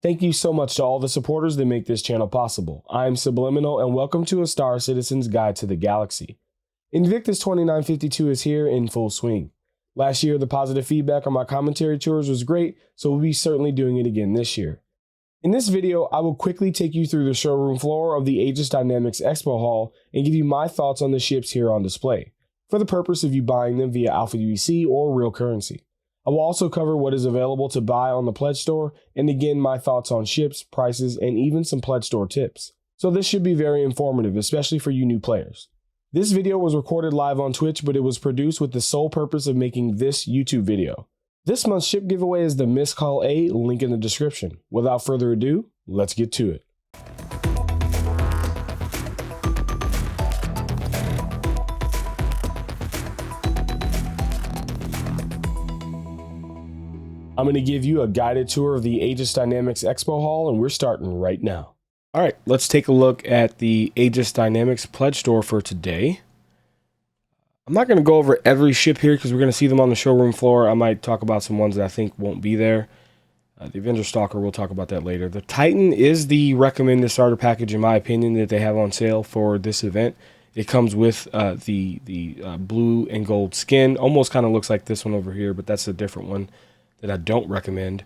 Thank you so much to all the supporters that make this channel possible. I'm Subliminal and welcome to A Star Citizen's Guide to the Galaxy. Invictus 2952 is here in full swing. Last year, the positive feedback on my commentary tours was great, so we'll be certainly doing it again this year. In this video, I will quickly take you through the showroom floor of the Aegis Dynamics Expo Hall and give you my thoughts on the ships here on display, for the purpose of you buying them via Alpha UEC or real currency. I will also cover what is available to buy on the Pledge Store, and again my thoughts on ships, prices, and even some Pledge Store tips. So this should be very informative, especially for you new players. This video was recorded live on Twitch, but it was produced with the sole purpose of making this YouTube video. This month's ship giveaway is the Miscall A, link in the description. Without further ado, let's get to it. I'm going to give you a guided tour of the Aegis Dynamics Expo Hall, and we're starting right now. All right, let's take a look at the Aegis Dynamics Pledge Store for today. I'm not going to go over every ship here because we're going to see them on the showroom floor. I might talk about some ones that I think won't be there. The Avenger Stalker, we'll talk about that later. The Titan is the recommended starter package, in my opinion, that they have on sale for this event. It comes with the blue and gold skin. Almost kind of looks like this one over here, but that's a different one that I don't recommend.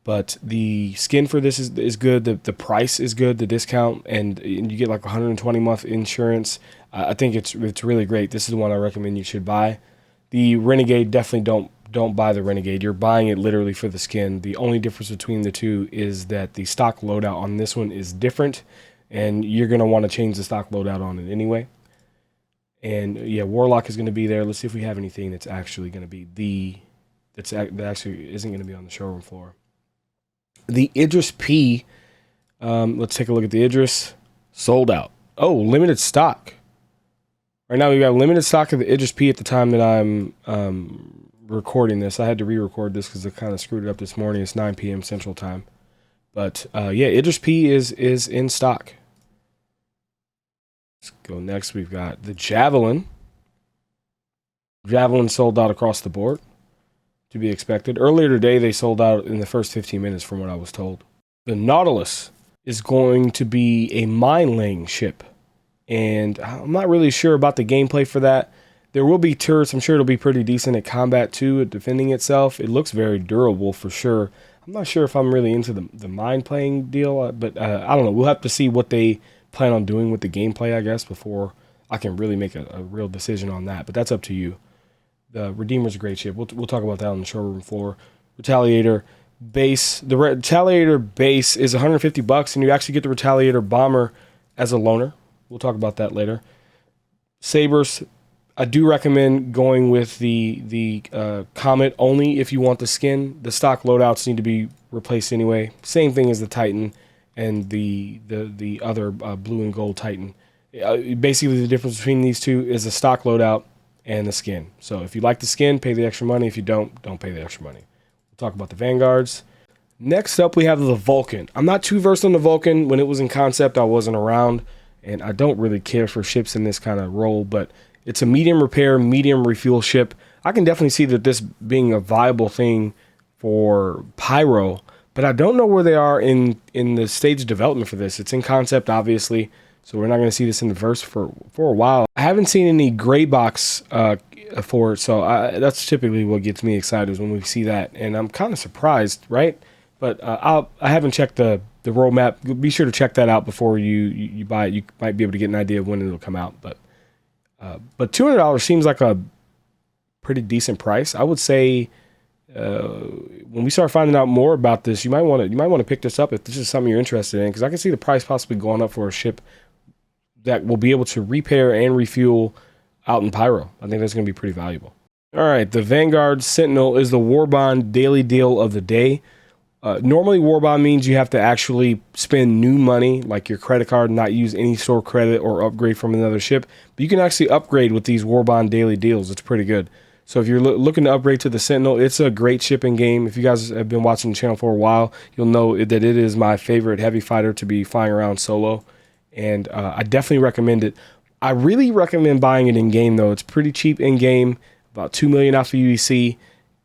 But the skin for this is good. The price is good, the discount, and you get like 120-month insurance. I think it's really great. This is the one I recommend you should buy. The Renegade, definitely don't buy the Renegade. You're buying it literally for the skin. The only difference between the two is that the stock loadout on this one is different, and you're going to want to change the stock loadout on it anyway. And yeah, Warlock is going to be there. Let's see if we have anything that's actually going to be that actually isn't going to be on the showroom floor. The Idris P, let's take a look at the Idris. Sold out. Oh, limited stock. Right now, we got limited stock of the Idris P at the time that I'm recording this. I had to re-record this because I kind of screwed it up this morning. It's 9 p.m. Central Time. But yeah, Idris P is in stock. Let's go next. We've got the Javelin. Javelin sold out across the board. To be expected. Earlier today, they sold out in the first 15 minutes from what I was told. The Nautilus is going to be a mine-laying ship, and I'm not really sure about the gameplay for that. There will be turrets. I'm sure it'll be pretty decent at combat too, at defending itself. It looks very durable for sure. I'm not sure if I'm really into the mine-playing deal, but I don't know. We'll have to see what they plan on doing with the gameplay, I guess, before I can really make a real decision on that, but that's up to you. The Redeemer's a great ship. We'll talk about that on the showroom floor. Retaliator base. The Retaliator base is $150, and you actually get the Retaliator bomber as a loaner. We'll talk about that later. Sabres, I do recommend going with the Comet only if you want the skin. The stock loadouts need to be replaced anyway. Same thing as the Titan and the other blue and gold Titan. Basically, the difference between these two is the stock loadout and the skin. So if you like the skin, pay the extra money. If you don't pay the extra money. We'll talk about the Vanguards. Next up, we have the Vulcan. I'm not too versed on the Vulcan. When it was in concept, I wasn't around, and I don't really care for ships in this kind of role, but it's a medium repair, medium refuel ship. I can definitely see that this being a viable thing for Pyro, but I don't know where they are in the stage of development for this. It's in concept, obviously, so we're not going to see this in the verse for a while. I haven't seen any gray box for it, so that's typically what gets me excited is when we see that, and I'm kind of surprised, right? But I haven't checked the roadmap. Be sure to check that out before you buy it. You might be able to get an idea of when it'll come out. But $200 seems like a pretty decent price. I would say when we start finding out more about this, you might want to pick this up if this is something you're interested in, because I can see the price possibly going up for a ship that will be able to repair and refuel out in Pyro. I think that's going to be pretty valuable. All right, the Vanguard Sentinel is the Warbond daily deal of the day. Normally, Warbond means you have to actually spend new money, like your credit card, not use any store credit or upgrade from another ship. But you can actually upgrade with these Warbond daily deals. It's pretty good. So if you're looking to upgrade to the Sentinel, it's a great shipping game. If you guys have been watching the channel for a while, you'll know that it is my favorite heavy fighter to be flying around solo. And I definitely recommend it. I really recommend buying it in game though. It's pretty cheap in game, about 2 million off of UEC,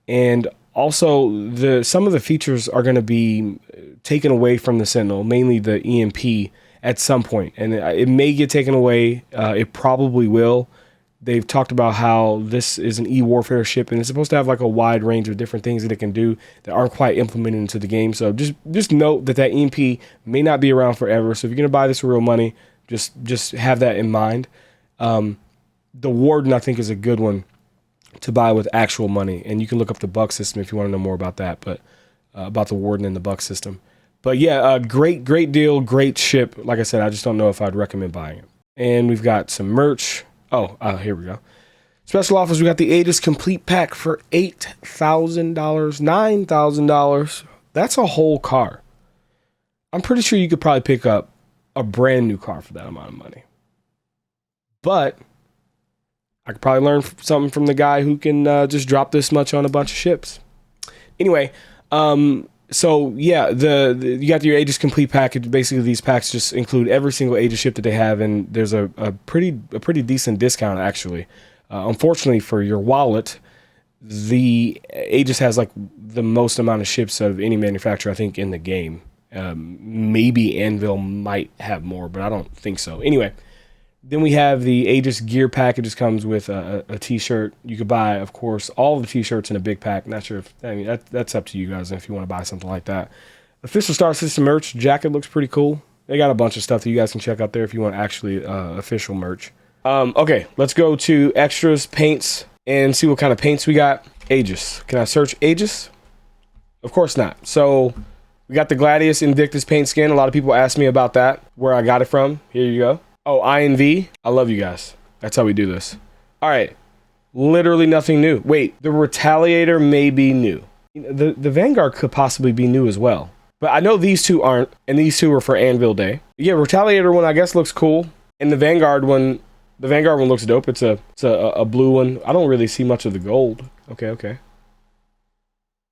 and Also, some of the features are going to be taken away from the Sentinel, mainly the EMP at some point, and it may get taken away. It probably will. They've talked about how this is an e-warfare ship, and it's supposed to have like a wide range of different things that it can do that aren't quite implemented into the game. So just note that EMP may not be around forever. So if you're going to buy this for real money, just have that in mind. The Warden, I think, is a good one to buy with actual money, and you can look up the buck system if you want to know more about that, but about the Warden and the buck system. But yeah, great deal, great ship. Like I said, I just don't know if I'd recommend buying it. And we've got some merch. Oh, here we go. Special offers. We got the Aegis complete pack for $8,000, $9,000. That's a whole car. I'm pretty sure you could probably pick up a brand new car for that amount of money. But I could probably learn something from the guy who can just drop this much on a bunch of ships. Anyway, so yeah, you got your Aegis complete package. Basically, these packs just include every single Aegis ship that they have, and there's a pretty decent discount actually. Unfortunately for your wallet, the Aegis has like the most amount of ships of any manufacturer I think in the game. Maybe Anvil might have more, but I don't think so. Anyway. Then we have the Aegis gear pack. It just comes with a t-shirt. You could buy, of course, all the t-shirts in a big pack. Not sure if, I mean, that's up to you guys if you want to buy something like that. Official Star System merch. Jacket looks pretty cool. They got a bunch of stuff that you guys can check out there if you want actually official merch. Okay, let's go to extras, paints, and see what kind of paints we got. Aegis. Can I search Aegis? Of course not. So we got the Gladius Invictus paint skin. A lot of people ask me about that, where I got it from. Here you go. Oh, INV. I love you guys. That's how we do this. All right. Literally nothing new. Wait, the Retaliator may be new. The Vanguard could possibly be new as well. But I know these two aren't, and these two are for Anvil Day. Yeah, Retaliator one I guess looks cool. And the Vanguard one looks dope. It's a blue one. I don't really see much of the gold. Okay.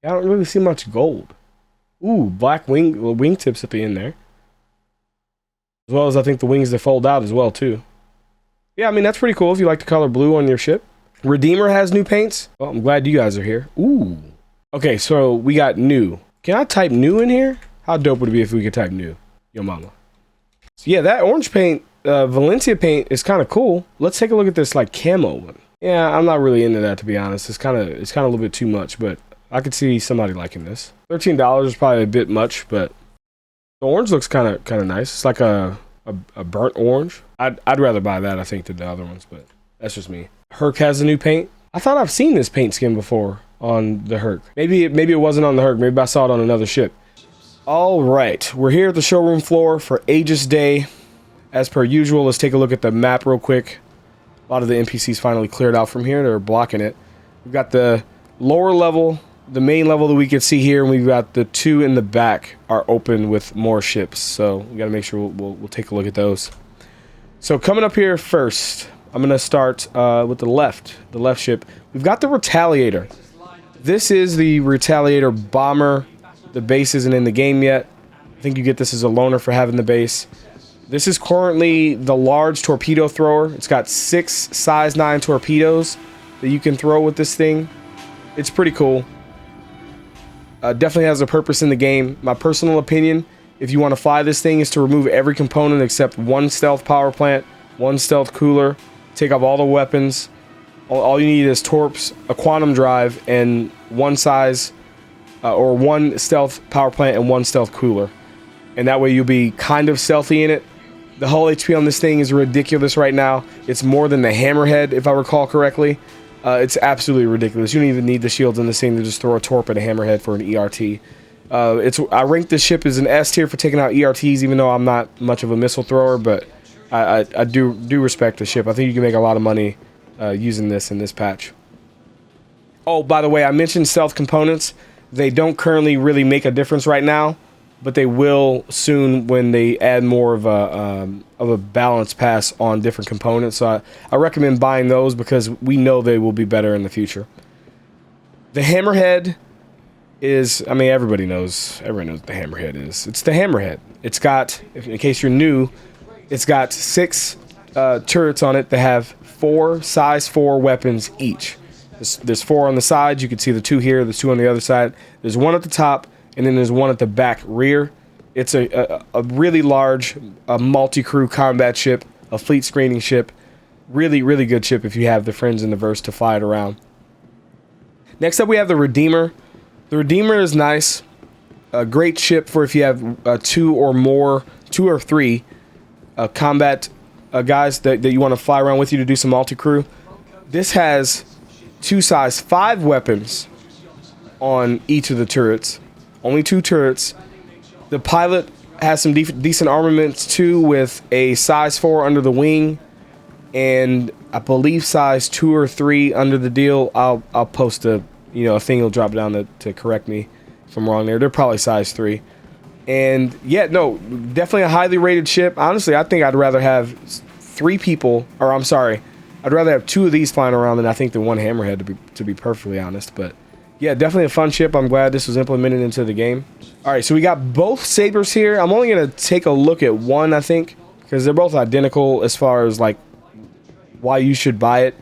I don't really see much gold. Ooh, black wingtips at the end there. As well as I think the wings that fold out as well too. Yeah, I mean that's pretty cool if you like the color blue on your ship. Redeemer has new paints. Well, I'm glad you guys are here. Ooh. Okay, so we got new. Can I type new in here? How dope would it be if we could type new? Yo mama. So yeah, that orange paint, Valencia paint is kind of cool. Let's take a look at this like camo one. Yeah, I'm not really into that to be honest. It's kind of a little bit too much, but I could see somebody liking this. $13 is probably a bit much, but the orange looks kind of nice. It's like a burnt orange. I'd rather buy that I think than the other ones, but that's just me. Herc has a new paint. I thought I've seen this paint skin before on the Herc. Maybe it wasn't on the Herc. Maybe I saw it on another ship. All right, we're here at the showroom floor for Aegis Day. As per usual, let's take a look at the map real quick. A lot of the NPCs finally cleared out from here. They're blocking it. We've got the lower level, the main level that we can see here, and we've got the two in the back are open with more ships. So we got to make sure we'll take a look at those. So coming up here first, I'm going to start with the left ship. We've got the Retaliator. This is the Retaliator bomber. The base isn't in the game yet. I think you get this as a loaner for having the base. This is currently the large torpedo thrower. It's got 6 size 9 torpedoes that you can throw with this thing. It's pretty cool. Definitely has a purpose in the game. My personal opinion, if you want to fly this thing, is to remove every component except one stealth power plant, one stealth cooler, take off all the weapons. All you need is torps, a quantum drive, and one size or one stealth power plant and one stealth cooler. And that way you'll be kind of stealthy in it. The hull HP on this thing is ridiculous right now. It's more than the Hammerhead, if I recall correctly. It's absolutely ridiculous. You don't even need the shields in this thing to just throw a torp at a Hammerhead for an ERT. I rank this ship as an S tier for taking out ERTs, even though I'm not much of a missile thrower, but I do respect the ship. I think you can make a lot of money using this in this patch. Oh, by the way, I mentioned stealth components. They don't currently really make a difference right now, but they will soon when they add more of a balance pass on different components. So I recommend buying those because we know they will be better in the future. The Hammerhead is, I mean, everybody knows what the Hammerhead is. It's the Hammerhead. It's got, in case you're new, it's got 6 turrets on it that have 4 size 4 weapons each. There's 4 on the sides. You can see the 2 here. There's 2 on the other side. There's 1 at the top, and then there's 1 at the back rear. It's a really large multi-crew combat ship, a fleet screening ship. Really, really good ship if you have the friends in the verse to fly it around. Next up, we have the Redeemer. The Redeemer is nice. A great ship for if you have 2 or 3 combat guys that you want to fly around with you to do some multi-crew. This has 2 size 5 weapons on each of the turrets. Only 2 turrets. The pilot has some decent armaments too, with a size 4 under the wing, and I believe size 2 or 3 under the deal. I'll post a thing will drop down to correct me if I'm wrong there. They're probably size 3. And yeah, no, definitely a highly rated ship. Honestly, I think I'd rather have 3 people, or I'm sorry, I'd rather have 2 of these flying around than I think the 1 Hammerhead, to be perfectly honest. But yeah, definitely a fun ship. I'm glad this was implemented into the game. All right, so we got both Sabres here. I'm only going to take a look at one, I think, because they're both identical as far as like why you should buy it.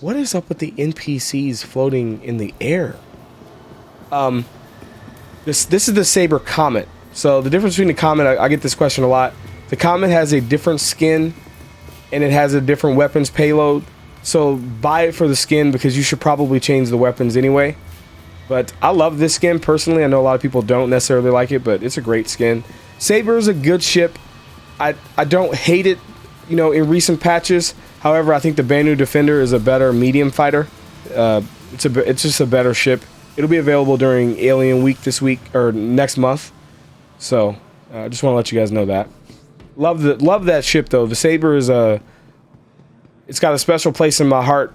What is up with the NPCs floating in the air? This is the Sabre Comet. So the difference between the Comet, I get this question a lot. The Comet has a different skin, and it has a different weapons payload. So buy it for the skin, because you should probably change the weapons anyway. But I love this skin personally. I know a lot of people don't necessarily like it, but it's a great skin. Sabre is a good ship. I don't hate it, in recent patches. However, I think the Banu Defender is a better medium fighter. It's just a better ship. It'll be available during Alien Week this week or next month. So I just want to let you guys know that. Love that ship though. The Sabre is it's got a special place in my heart,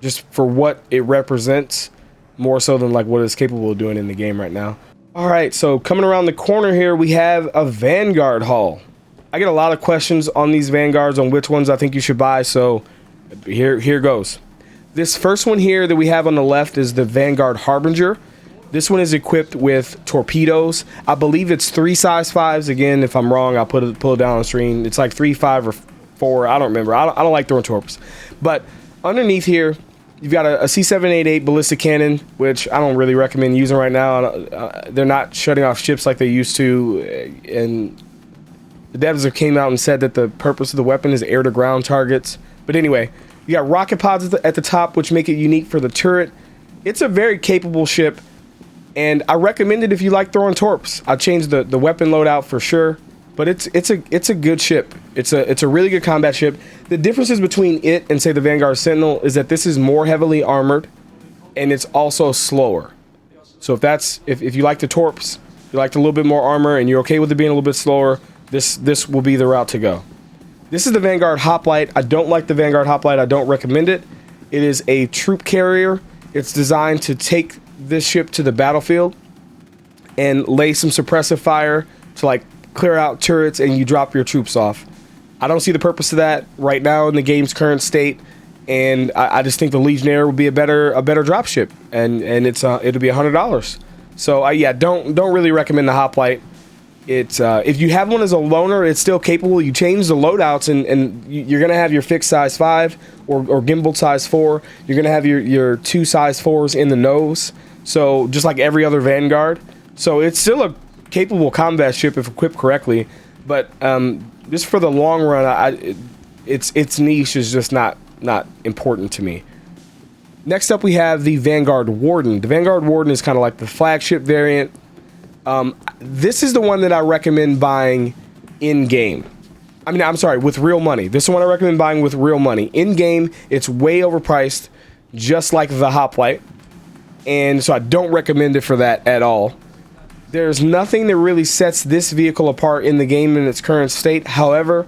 just for what it represents, more so than like what it's capable of doing in the game right now. All right, so coming around the corner here, we have a Vanguard haul. I get a lot of questions on these Vanguards on which ones I think you should buy, so here goes. This first one here that we have on the left is the Vanguard Harbinger. This one is equipped with torpedoes. I believe it's 3 size 5s. Again, if I'm wrong, I'll pull it down on the screen. It's like 3, 5, or 4. I don't remember. I don't like throwing torps. But underneath here, you've got a C788 ballistic cannon, which I don't really recommend using right now. They're not shutting off ships like they used to, and the devs have came out and said that the purpose of the weapon is air-to-ground targets. But anyway, you got rocket pods at the top, which make it unique for the turret. It's a very capable ship, and I recommend it if you like throwing torps. I changed the weapon loadout for sure, but it's a good ship. It's a really good combat ship. The differences between it and say the Vanguard Sentinel is that this is more heavily armored, and it's also slower. So if you like the torps, you like a little bit more armor, and you're okay with it being a little bit slower, this will be the route to go. This is the Vanguard Hoplite. I don't like the Vanguard Hoplite. I don't recommend it. It is a troop carrier. It's designed to take this ship to the battlefield and lay some suppressive fire to like clear out turrets, and you drop your troops off. I don't see the purpose of that right now in the game's current state, and I just think the Legionnaire would be a better drop ship, and it'll be $100. So yeah, don't really recommend the Hoplite. It's if you have one as a loner, it's still capable. You change the loadouts, and you're gonna have your fixed size 5 or gimbal size 4. You're gonna have your 2 size 4s in the nose. So just like every other Vanguard. So it's still a capable combat ship if equipped correctly. But just for the long run, its niche is just not important to me. Next up, we have the Vanguard Warden. The Vanguard Warden is kind of like the flagship variant. This is the one that I recommend buying in-game. I'm sorry, with real money. This is the one I recommend buying with real money. In-game, it's way overpriced, just like the Hoplite. And so I don't recommend it for that at all. There's nothing that really sets this vehicle apart in the game in its current state. However,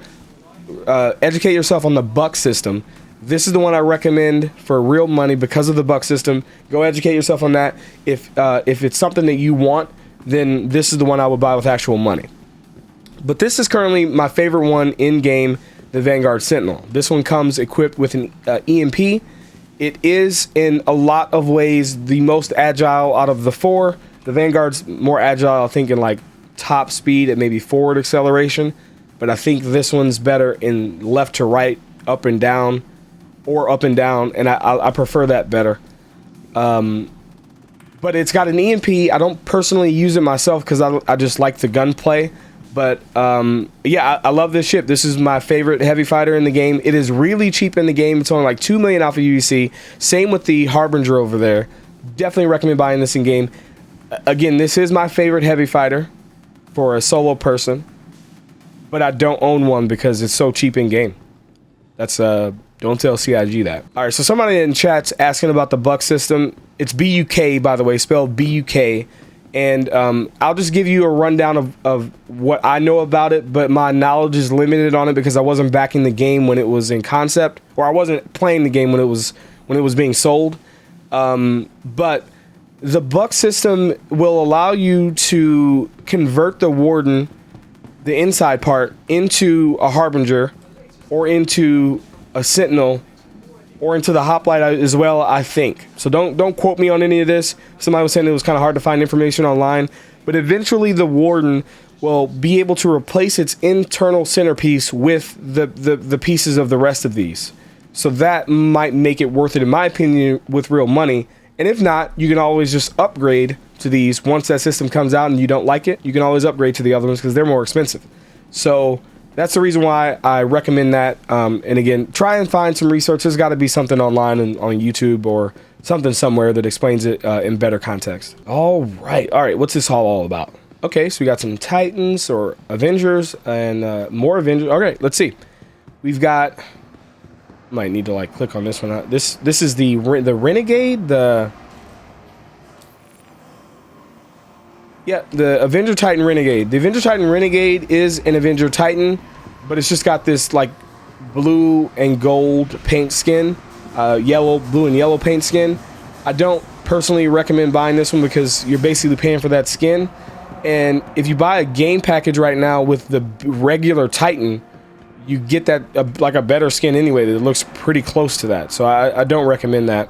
educate yourself on the buck system. This is the one I recommend for real money because of the buck system. Go educate yourself on that. If it's something that you want, then this is the one I would buy with actual money. But this is currently my favorite one in-game, the Vanguard Sentinel. This one comes equipped with an EMP. It is, in a lot of ways, the most agile out of the 4. The Vanguard's more agile, I think, in like top speed and maybe forward acceleration. But I think this one's better in left to right, up and down. or up and down, and I prefer that better. But it's got an EMP. I don't personally use it myself because I just like the gunplay. But yeah, I love this ship. This is my favorite heavy fighter in the game. It is really cheap in the game. It's only like 2 million alpha UEC. Same with the Harbinger over there. Definitely recommend buying this in game. Again, this is my favorite heavy fighter for a solo person, but I don't own one because it's so cheap in game. That's don't tell CIG that. All right, so somebody in chat's asking about the buck system. It's BUK, by the way, spelled BUK. And I'll just give you a rundown of what I know about it, but my knowledge is limited on it because I wasn't backing the game when it was in concept, or I wasn't playing the game when it was being sold. But the buck system will allow you to convert the Warden, the inside part, into a Harbinger, or into a Sentinel, or into the Hoplite as well, I think. So don't quote me on any of this. Somebody was saying it was kind of hard to find information online, but eventually the Warden will be able to replace its internal centerpiece with the pieces of the rest of these. So that might make it worth it, in my opinion, with real money. And if not, you can always just upgrade to these. Once that system comes out and you don't like it, you can always upgrade to the other ones because they're more expensive. So that's the reason why I recommend that. And again, try and find some research. There's got to be something online and on YouTube or something somewhere that explains it in better context. All right. What's this haul all about? Okay, so we got some Titans or Avengers and more Avengers. Okay, let's see. We've got... Might need to like click on this one. This is the Renegade. The Avenger Titan Renegade. The Avenger Titan Renegade is an Avenger Titan, but it's just got this like blue and gold paint skin, blue and yellow paint skin. I don't personally recommend buying this one because you're basically paying for that skin. And if you buy a game package right now with the regular Titan, you get that like a better skin anyway that looks pretty close to that. So I don't recommend that.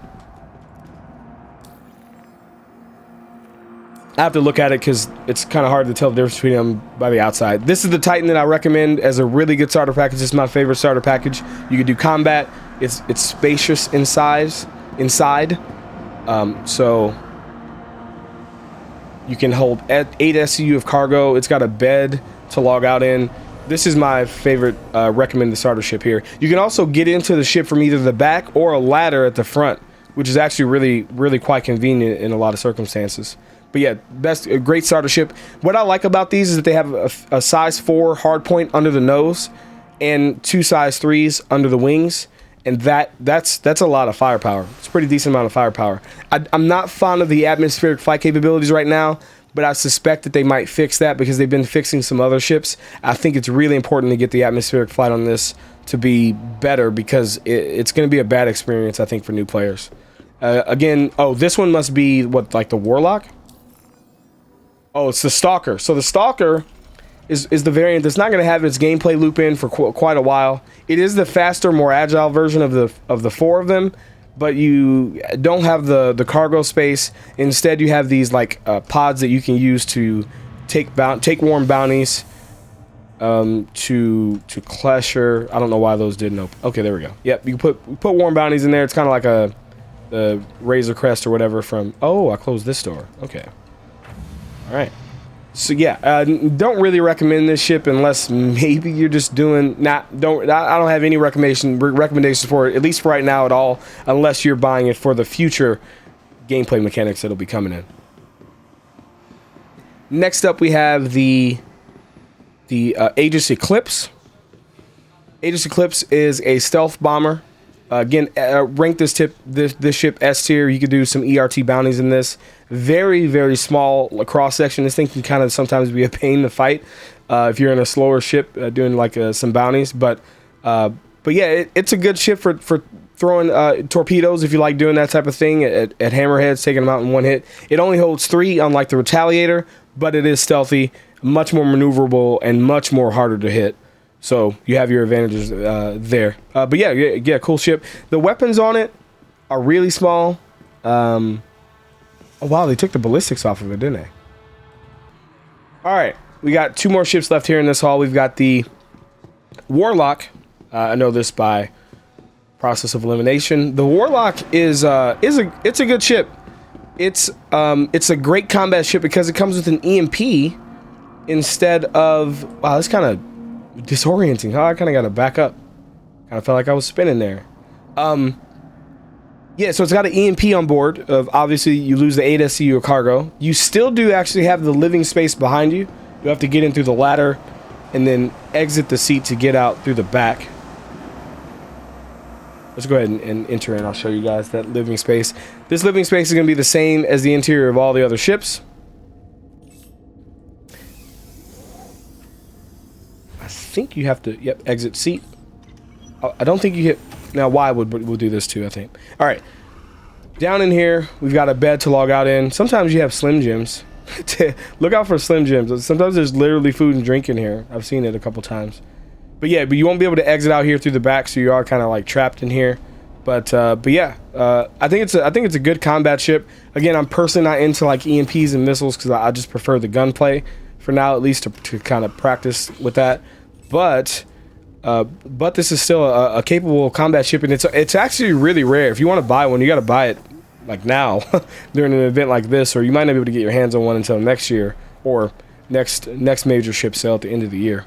I have to look at it because it's kind of hard to tell the difference between them by the outside. This is the Titan that I recommend as a really good starter package. This is my favorite starter package. You can do combat. It's spacious in size inside. So you can hold 8 SCU of cargo. It's got a bed to log out in. This is my favorite recommended starter ship here. You can also get into the ship from either the back or a ladder at the front, which is actually really quite convenient in a lot of circumstances. But yeah, a great starter ship. What I like about these is that they have a size 4 hardpoint under the nose and 2 size 3s under the wings, and that's a lot of firepower. It's a pretty decent amount of firepower. I'm not fond of the atmospheric flight capabilities right now, but I suspect that they might fix that because they've been fixing some other ships. I think it's really important to get the atmospheric flight on this to be better because it's going to be a bad experience, I think, for new players. Again, this one must be, what, like the Warlock? Oh, it's the Stalker. So the Stalker is the variant that's not going to have its gameplay loop in for quite a while. It is the faster, more agile version of the 4 of them, but you don't have the cargo space. Instead, you have these like pods that you can use to take warm bounties to Clasher. I don't know why those didn't open. Okay, there we go. Yep, you can put warm bounties in there. It's kind of like a Razor Crest or whatever from... Oh, I closed this door. Okay. All right. So yeah, don't really recommend this ship unless maybe you're just doing I don't have any recommendations for it, at least for right now at all, unless you're buying it for the future gameplay mechanics that'll be coming in. Next up, we have the Aegis Eclipse. Aegis Eclipse is a stealth bomber. Again, rank this ship S tier. You could do some ERT bounties in this. Very, very small cross section. This thing can kind of sometimes be a pain to fight if you're in a slower ship doing like some bounties. But yeah, it's a good ship for throwing torpedoes if you like doing that type of thing at hammerheads, taking them out in one hit. It only holds 3, unlike the Retaliator, but it is stealthy, much more maneuverable, and much more harder to hit. So you have your advantages there. But yeah, cool ship. The weapons on it are really small. Oh wow, they took the ballistics off of it, didn't they? All right, we got 2 more ships left here in this haul. We've got the Warlock. I know this by process of elimination. The Warlock is a good ship. It's a great combat ship because it comes with an EMP instead of, wow, that's kind of disorienting, huh? I kind of got to back up. Kind of felt like I was spinning there. Yeah, so it's got an EMP on board. Obviously, you lose the 8 SCU cargo. You still do actually have the living space behind you. You have to get in through the ladder and then exit the seat to get out through the back. Let's go ahead and enter in. I'll show you guys that living space. This living space is going to be the same as the interior of all the other ships. I think you have to, yep, exit seat. I don't think you hit, now Y will do this too, I think. All right, down in here, we've got a bed to log out in. Sometimes you have Slim Jims. Look out for Slim Jims. Sometimes there's literally food and drink in here. I've seen it a couple times. But yeah, but you won't be able to exit out here through the back, so you are kind of like trapped in here. But yeah, I think it's a good combat ship. Again, I'm personally not into like EMPs and missiles because I just prefer the gunplay for now, at least to kind of practice with that. But this is still a capable combat ship, and it's actually really rare. If you want to buy one, you got to buy it like now during an event like this, or you might not be able to get your hands on one until next year or next major ship sale at the end of the year.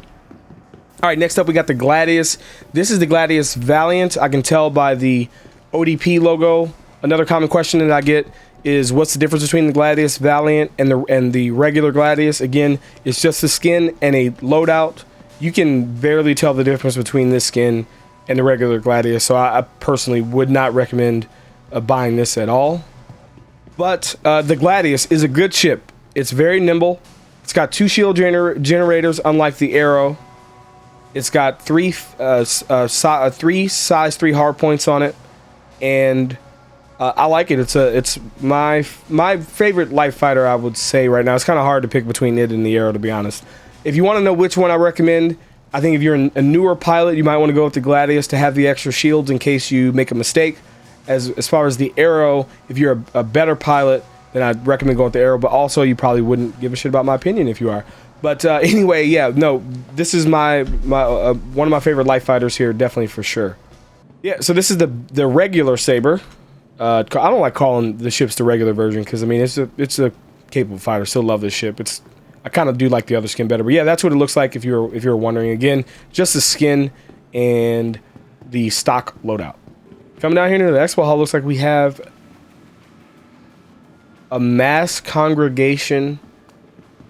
All right, next up we got the Gladius. This is the Gladius Valiant. I can tell by the ODP logo. Another common question that I get is what's the difference between the Gladius Valiant and the regular Gladius? Again, it's just the skin and a loadout. You can barely tell the difference between this skin and the regular Gladius, so I personally would not recommend buying this at all. But the Gladius is a good ship. It's very nimble. It's got 2 shield generators, unlike the Arrow. It's got 3 size 3 hard points on it, and I like it. It's my favorite light fighter, I would say right now. It's kind of hard to pick between it and the Arrow, to be honest. If you want to know which one I recommend, I think if you're a newer pilot, you might want to go with the Gladius to have the extra shields in case you make a mistake. As far as the Arrow, if you're a better pilot, then I'd recommend going with the Arrow. But also, you probably wouldn't give a shit about my opinion if you are. But anyway, yeah, no, this is my one of my favorite light fighters here, definitely for sure. Yeah, so this is the regular Sabre. I don't like calling the ships the regular version because I mean it's a capable fighter. Still love this ship. I kind of do like the other skin better, but yeah, that's what it looks like if you're wondering. Again, just the skin and the stock loadout. Coming down here to the expo hall, looks like we have a mass congregation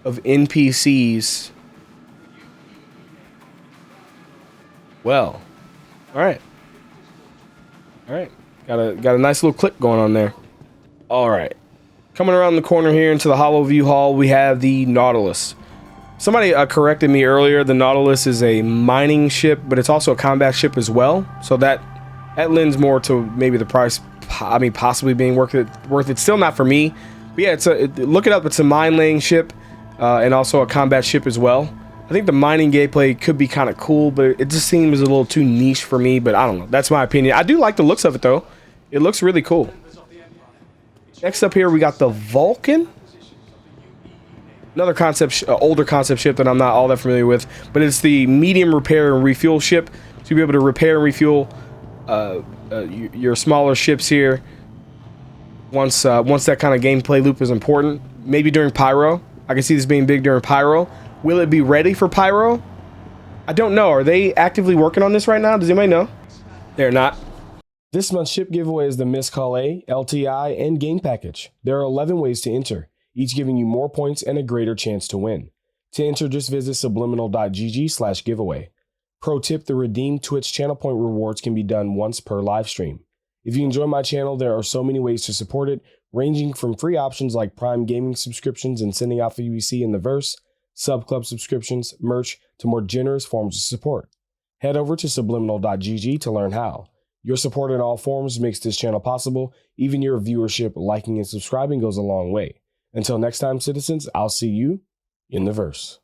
of NPCs. Well, all right, got a nice little clip going on there. All right, coming around the corner here into the Hollow View Hall, we have the Nautilus. Somebody corrected me earlier. The Nautilus is a mining ship, but it's also a combat ship as well. So that lends more to maybe the price. I mean, possibly being worth it. Still not for me. But yeah, look it up. It's a mine laying ship. And also a combat ship as well. I think the mining gameplay could be kind of cool, but it just seems a little too niche for me, but I don't know. That's my opinion. I do like the looks of it, though. It looks really cool. Next up here, we got the Vulcan. Another older concept ship that I'm not all that familiar with, but it's the medium repair and refuel ship. So you'll be able to repair and refuel your smaller ships here once that kind of gameplay loop is important. Maybe during Pyro. I can see this being big during Pyro. Will it be ready for Pyro? I don't know. Are they actively working on this right now? Does anybody know? They're not. This month's ship giveaway is the Miss Call A, LTI, and game package. There are 11 ways to enter, each giving you more points and a greater chance to win. To enter, just visit subliminal.gg/giveaway. Pro tip, the redeemed Twitch channel point rewards can be done once per live stream. If you enjoy my channel, there are so many ways to support it, ranging from free options like Prime Gaming subscriptions and sending out for UEC in the verse, sub-club subscriptions, merch, to more generous forms of support. Head over to subliminal.gg to learn how. Your support in all forms makes this channel possible. Even your viewership, liking, and subscribing goes a long way. Until next time, citizens, I'll see you in the verse.